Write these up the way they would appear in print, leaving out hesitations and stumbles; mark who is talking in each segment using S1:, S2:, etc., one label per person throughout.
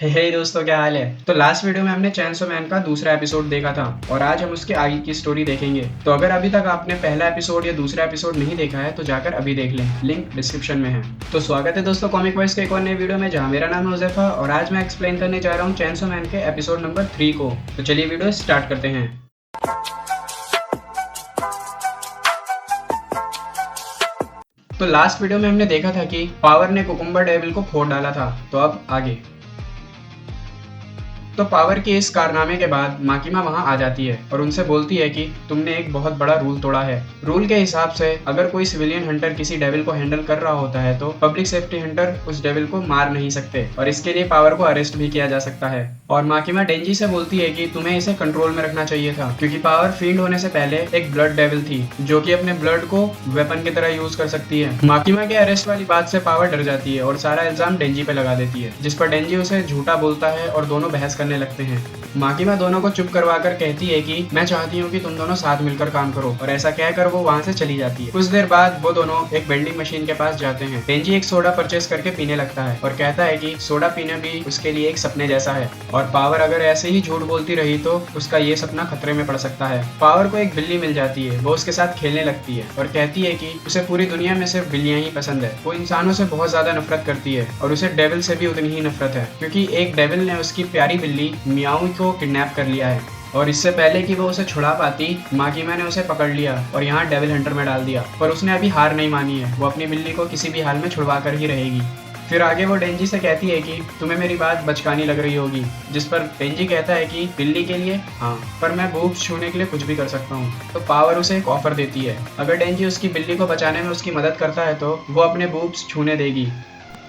S1: हे दोस्तों, क्या हाल है। तो लास्ट वीडियो में हमने चैनसो मैन का दूसरा एपिसोड देखा था और आज हम उसके आगे की स्टोरी देखेंगे। तो अगर अभी तक आपने पहला एपिसोड या दूसरा एपिसोड नहीं देखा है तो जाकर अभी देख लें, लिंक डिस्क्रिप्शन में है। तो स्वागत है दोस्तों कॉमिक वॉइस के एक और नए वीडियो में, जहाँ मेरा नाम है हुज़ैफा और आज मैं एक्सप्लेन करने जा रहा हूँ चैनसो मैन के एपिसोड नंबर 3 को। तो चलिए वीडियो स्टार्ट करते हैं। तो लास्ट वीडियो में हमने देखा था कि पावर ने कुकुम्बर डेविल को फोड़ डाला था। तो अब आगे। तो पावर के इस कारनामे के बाद माकिमा वहां आ जाती है और उनसे बोलती है कि तुमने एक बहुत बड़ा रूल तोड़ा है। रूल के हिसाब से अगर कोई सिविलियन हंटर किसी डेविल को हैंडल कर रहा होता है तो पब्लिक सेफ्टी हंटर उस डेविल को मार नहीं सकते और इसके लिए पावर को अरेस्ट भी किया जा सकता है। और माकिमा डेंजी से बोलती है कि तुम्हें इसे कंट्रोल में रखना चाहिए था, क्योंकि पावर फील्ड होने से पहले एक ब्लड डेविल थी जो कि अपने ब्लड को वेपन की तरह यूज कर सकती है। माकिमा के अरेस्ट वाली बात से पावर डर जाती है और सारा इल्जाम डेंजी पे लगा देती है, जिस पर डेंजी उसे झूठा बोलता है और दोनों बहस करने लगते हैं। माकिमा दोनों को चुप करवाकर कहती है कि मैं चाहती हूँ कि तुम दोनों साथ मिलकर काम करो, और ऐसा कहकर वो वहाँ से चली जाती है। कुछ देर बाद वो दोनों एक वेंडिंग मशीन के पास जाते हैं। डेंजी एक सोडा परचेस करके पीने लगता है और कहता है कि सोडा पीना भी उसके लिए एक सपने जैसा है और पावर अगर ऐसे ही झूठ बोलती रही तो उसका ये सपना खतरे में पड़ सकता है। पावर को एक बिल्ली मिल जाती है, वो उसके साथ खेलने लगती है और कहती है कि उसे पूरी दुनिया में सिर्फ बिल्लियां ही पसंद है। वो इंसानों से बहुत ज्यादा नफरत करती है और उसे डेविल से भी उतनी ही नफरत है, क्योंकि एक डेविल ने उसकी प्यारी बिल्ली मियाऊ को किडनैप कर लिया है और इससे पहले कि वो उसे छुड़ा पाती, माकिमा ने उसे पकड़ लिया और यहाँ डेविल हंटर में डाल दिया। पर उसने अभी हार नहीं मानी है, वो अपनी बिल्ली को किसी भी हाल में छुड़वा कर ही रहेगी। फिर आगे वो डेंजी से कहती है कि तुम्हें मेरी बात बचकानी लग रही होगी, जिस पर डेंजी कहता है कि बिल्ली के लिए हाँ, पर मैं बूब्स छूने के लिए कुछ भी कर सकता हूँ। तो पावर उसे एक ऑफर देती है, अगर डेंजी उसकी बिल्ली को बचाने में उसकी मदद करता है तो वो अपने बूब्स छूने देगी।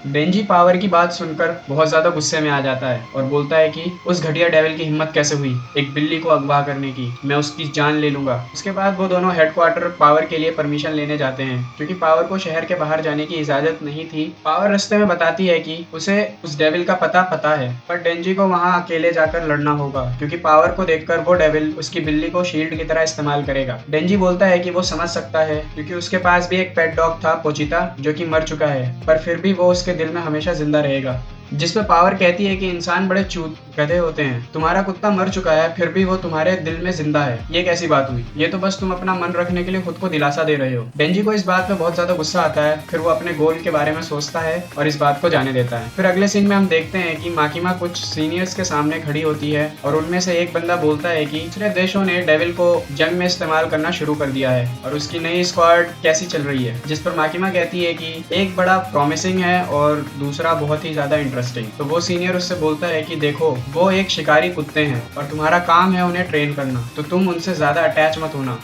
S1: डेंजी पावर की बात सुनकर बहुत ज्यादा गुस्से में आ जाता है और बोलता है कि उस घटिया डेविल की हिम्मत कैसे हुई एक बिल्ली को अगवा करने की, मैं उसकी जान ले लूंगा। उसके बाद वो दोनों हेडक्वार्टर पावर के लिए परमिशन लेने जाते हैं, क्योंकि पावर को शहर के बाहर जाने की इजाजत नहीं थी। पावर रास्ते में बताती है कि उसे उस डेविल का पता है, पर डेंजी को वहाँ अकेले जाकर लड़ना होगा, क्योंकि पावर को देखकर वो डेविल उसकी बिल्ली को शील्ड की तरह इस्तेमाल करेगा। डेंजी बोलता है कि वो समझ सकता है, क्योंकि उसके पास भी एक पेट डॉग था पोचिता, जो कि मर चुका है, पर फिर भी वो उसके दिल में हमेशा जिंदा रहेगा। जिसमें पावर कहती है कि इंसान बड़े चूत गधे होते हैं, तुम्हारा कुत्ता मर चुका है फिर भी वो तुम्हारे दिल में जिंदा है, ये कैसी बात हुई, ये तो बस तुम अपना मन रखने के लिए खुद को दिलासा दे रहे हो। डेंजी को इस बात पे बहुत ज्यादा गुस्सा आता है, फिर वो अपने गोल के बारे में सोचता है और इस बात को जाने देता है। फिर अगले सीन में हम देखते हैं कि माकिमा कुछ सीनियर्स के सामने खड़ी होती है और उनमें से एक बंदा बोलता है कि दूसरे देशों ने डेविल को जंग में इस्तेमाल करना शुरू कर दिया है और उसकी नई स्क्वाड कैसी चल रही है, जिस पर माकिमा कहती है कि एक बड़ा प्रॉमिसिंग है और दूसरा बहुत ही ज्यादा इंटरेस्टिंग। तो वो सीनियर उससे बोलता है कि देखो, वो एक शिकारी कुत्ते हैं और तुम्हारा काम है उन्हें ट्रेन करना, तो तुम उनसे ज्यादा अटैच मत होना।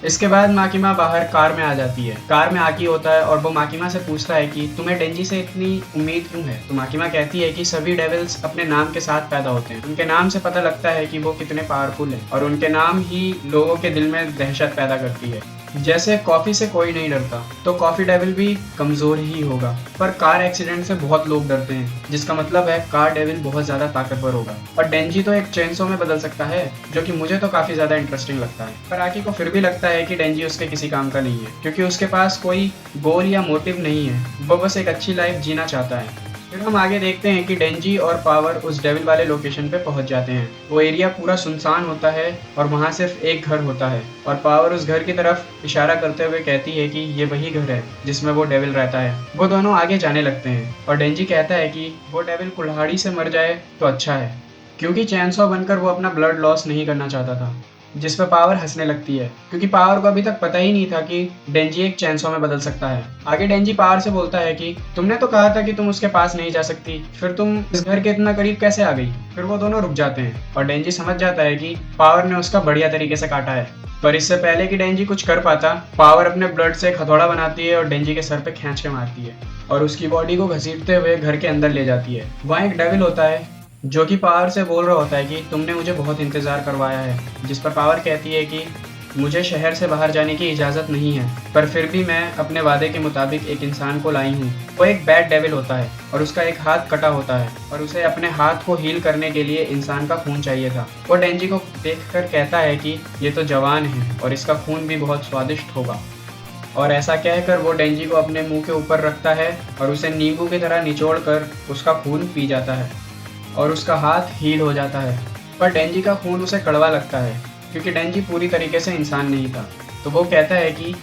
S1: इसके बाद माकिमा बाहर कार में आ जाती है। कार में आकी होता है और वो माकिमा से पूछता है कि तुम्हें डेंजी से इतनी उम्मीद क्यों है। तो माकिमा कहती है कि सभी डेविल्स अपने नाम के साथ पैदा होते हैं, उनके नाम से पता लगता है कि वो कितने पावरफुल हैं और उनके नाम ही लोगों के दिल में दहशत पैदा करती है। जैसे कॉफी से कोई नहीं डरता, तो कॉफी डेविल भी कमजोर ही होगा, पर कार एक्सीडेंट से बहुत लोग डरते हैं, जिसका मतलब है कार डेविल बहुत ज्यादा ताकतवर होगा। और डेंजी तो एक चेनसो में बदल सकता है, जो कि मुझे तो काफी ज्यादा इंटरेस्टिंग लगता है। पर आकी को फिर भी लगता है कि डेंजी उसके किसी काम का नहीं है, क्योंकि उसके पास कोई गोल या मोटिव नहीं है, वो बस एक अच्छी लाइफ जीना चाहता है। फिर हम आगे देखते हैं कि डेंजी और पावर उस डेविल वाले लोकेशन पे पहुंच जाते हैं। वो एरिया पूरा सुनसान होता है और वहाँ सिर्फ एक घर होता है और पावर उस घर की तरफ इशारा करते हुए कहती है कि ये वही घर है जिसमें वो डेविल रहता है। वो दोनों आगे जाने लगते हैं और डेंजी कहता है कि वो डेविल कुल्हाड़ी से मर जाए तो अच्छा है, क्योंकि चैनसॉ बनकर वो अपना ब्लड लॉस नहीं करना चाहता था। जिस पर पावर हंसने लगती है, क्योंकि पावर को अभी तक पता ही नहीं था कि डेंजी एक चैनसॉ में बदल सकता है। आगे डेंजी पावर से बोलता है कि तुमने तो कहा था कि तुम उसके पास नहीं जा सकती, फिर तुम इस घर के इतना करीब कैसे आ गई। फिर वो दोनों रुक जाते हैं और डेंजी समझ जाता है कि पावर ने उसका बढ़िया तरीके से काटा है। पर इससे पहले कि डेंजी कुछ कर पाता, पावर अपने ब्लड से एक हथौड़ा बनाती है और डेंजी के सर पे खींच के मारती है और उसकी बॉडी को घसीटते हुए घर के अंदर ले जाती है। वहाँ एक डेविल होता है जो कि पावर से बोल रहा होता है कि तुमने मुझे बहुत इंतजार करवाया है, जिस पर पावर कहती है कि मुझे शहर से बाहर जाने की इजाज़त नहीं है, पर फिर भी मैं अपने वादे के मुताबिक एक इंसान को लाई हूँ। वो एक बैड डेविल होता है और उसका एक हाथ कटा होता है और उसे अपने हाथ को हील करने के लिए इंसान का खून चाहिए था। वो डेंजी को देखकर कहता है कि ये तो जवान है और इसका खून भी बहुत स्वादिष्ट होगा, और ऐसा कहकर वो डेंजी को अपने मुंह के ऊपर रखता है और उसे नींबू की तरह निचोड़ कर उसका खून पी जाता है। और उसका हाथ हील हो जाता है। पर डेंजी का खून उसे कड़वा लगता है क्योंकि डेंजी पूरी तरीके से इंसान नहीं था। तो वो कहता है कि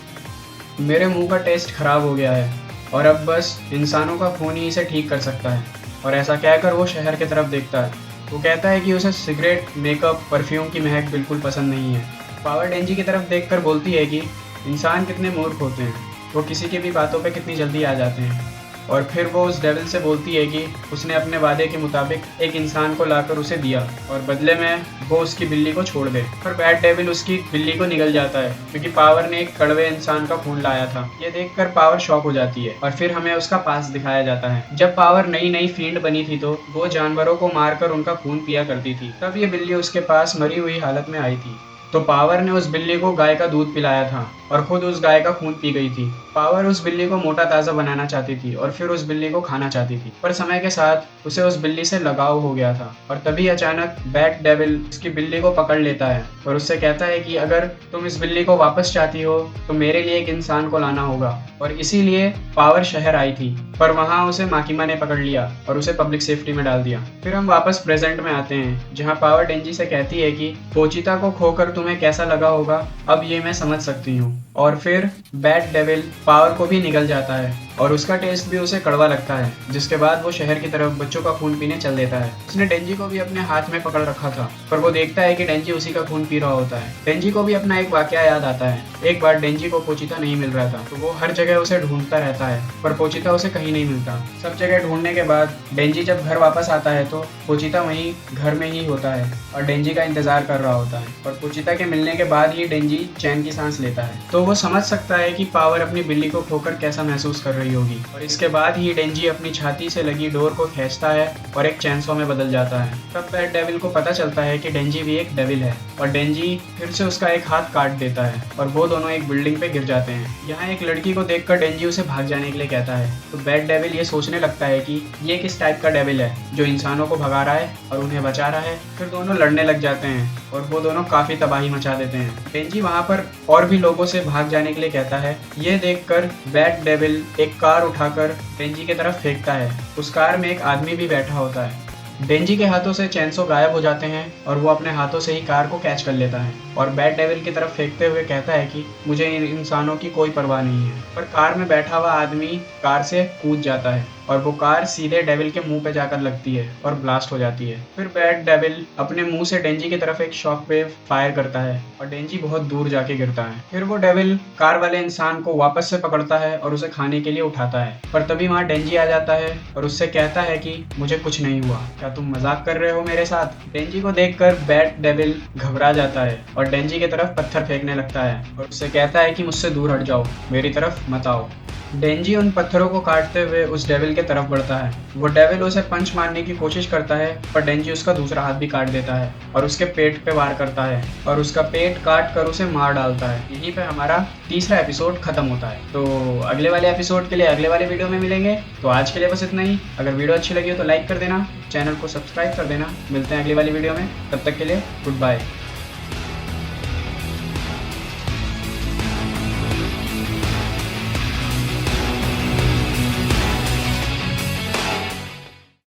S1: मेरे मुंह का टेस्ट खराब हो गया है और अब बस इंसानों का खून ही इसे ठीक कर सकता है। और ऐसा कहकर वो शहर की तरफ देखता है। वो कहता है कि उसे सिगरेट, मेकअप, परफ्यूम की महक बिल्कुल पसंद नहीं है। पावर डेंजी की तरफ देखकर बोलती है कि इंसान कितने मूर्ख होते हैं, वो किसी की भी बातों पे कितनी जल्दी आ जाते हैं। और फिर वो उस डेविल से बोलती है कि उसने अपने वादे के मुताबिक एक इंसान को लाकर उसे दिया और बदले में वो उसकी बिल्ली को छोड़ दे। पर बैड डेविल उसकी बिल्ली को निगल जाता है क्योंकि पावर ने एक कड़वे इंसान का खून लाया था। ये देखकर पावर शॉक हो जाती है और फिर हमें उसका पास दिखाया जाता है। जब पावर नई नई फील्ड बनी थी तो वो जानवरों को मारकर उनका खून पिया करती थी। तब ये बिल्ली उसके पास मरी हुई हालत में आई थी। तो पावर ने उस बिल्ली को गाय का दूध पिलाया था और खुद उस गाय का खून पी गई थी। पावर उस बिल्ली को मोटा ताज़ा बनाना चाहती थी और फिर उस बिल्ली को खाना चाहती थी। पर समय के साथ उसे उस बिल्ली से लगाव हो गया था और तभी अचानक बैड डेविल उसकी बिल्ली को पकड़ लेता है और उससे कहता है कि अगर तुम इस बिल्ली को वापस चाहती हो तो मेरे लिए एक इंसान को लाना होगा। और इसीलिए पावर शहर आई थी, पर वहाँ उसे माकिमा ने पकड़ लिया और उसे पब्लिक सेफ्टी में डाल दिया। फिर हम वापस प्रेजेंट में आते हैं जहाँ पावर डेंजी से कहती है कि पोचिता को खोकर तुम्हें कैसा लगा होगा, अब ये मैं समझ सकती हूँ। और फिर बैड डेविल पावर को भी निगल जाता है और उसका टेस्ट भी उसे कड़वा लगता है, जिसके बाद वो शहर की तरफ बच्चों का खून पीने चल देता है। उसने डेंजी को भी अपने हाथ में पकड़ रखा था, पर वो देखता है कि डेंजी उसी का खून पी रहा होता है। डेंजी को भी अपना एक वाकया याद आता है। एक बार डेंजी को पोचिता नहीं मिल रहा था, तो वो हर जगह उसे ढूंढता रहता है, पर पोचिता उसे कहीं नहीं मिलता। सब जगह ढूंढने के बाद डेंजी जब घर वापस आता है तो पोचिता वहीं घर में ही होता है और डेंजी का इंतजार कर रहा होता है। और पोचिता के मिलने के बाद ही डेंजी चैन की सांस लेता है, तो वो समझ सकता है कि पावर अपनी बिल्ली को खोकर कैसा महसूस कर रही होगी। और इसके बाद ही डेंजी अपनी छाती से लगी डोर को खींचता है और एक चैनसॉ में बदल जाता है। तब बैड डेविल को पता चलता है कि डेंजी भी एक डेविल है और डेंजी फिर से उसका एक हाथ काट देता है और वो दोनों एक बिल्डिंग पे गिर जाते हैं। यहाँ एक लड़की को देखकर डेंजी उसे भाग जाने के लिए कहता है, तो बैड डेविल ये सोचने लगता है कि ये किस टाइप का डेविल है जो इंसानों को भगा रहा है और उन्हें बचा रहा है। फिर दोनों लड़ने लग जाते हैं और वो दोनों काफी तबाही मचा देते हैं। डेंजी वहाँ पर और भी लोगों से भाग जाने के लिए कहता है। ये देखकर बैड डेविल एक कार उठाकर डेंजी की तरफ फेंकता है। उस कार में एक आदमी भी बैठा होता है। डेंजी के हाथों से चैनसो गायब हो जाते हैं और वो अपने हाथों से ही कार को कैच कर लेता है और बैड डेविल की तरफ फेंकते हुए कहता है कि मुझे इन इंसानों की कोई परवाह नहीं है। पर कार में बैठा हुआ आदमी कार से कूद जाता है और वो कार सीधे डेविल के मुंह पे जाकर लगती है और ब्लास्ट हो जाती है। फिर बैड डेविल अपने मुंह से डेंजी की तरफ एक शॉक वेव फायर करता है और डेंजी बहुत दूर जाके गिरता है। फिर वो डेविल कार वाले इंसान को वापस से पकड़ता है और उसे खाने के लिए उठाता है, पर तभी वहाँ डेंजी आ जाता है और उससे कहता है कि मुझे कुछ नहीं हुआ, क्या तुम मजाक कर रहे हो मेरे साथ। डेंजी को देखकर बैड डेविल घबरा जाता है और डेंजी की तरफ पत्थर फेंकने लगता है और उससे कहता है कि मुझसे दूर हट जाओ, मेरी तरफ मत आओ। डेंजी उन पत्थरों को काटते हुए उस डेविल के तरफ बढ़ता है। वो डेविल उसे पंच मारने की कोशिश करता है, पर डेंजी उसका दूसरा हाथ भी काट देता है और उसके पेट पे वार करता है और उसका पेट काट कर उसे मार डालता है। यहीं पे हमारा तीसरा एपिसोड खत्म होता है। तो अगले वाले एपिसोड के लिए अगले वाले वीडियो में मिलेंगे। तो आज के लिए बस इतना ही। अगर वीडियो अच्छी लगी हो तो लाइक कर देना, चैनल को सब्सक्राइब कर देना। मिलते हैं अगली वाली वीडियो में, तब तक के लिए गुड बाय।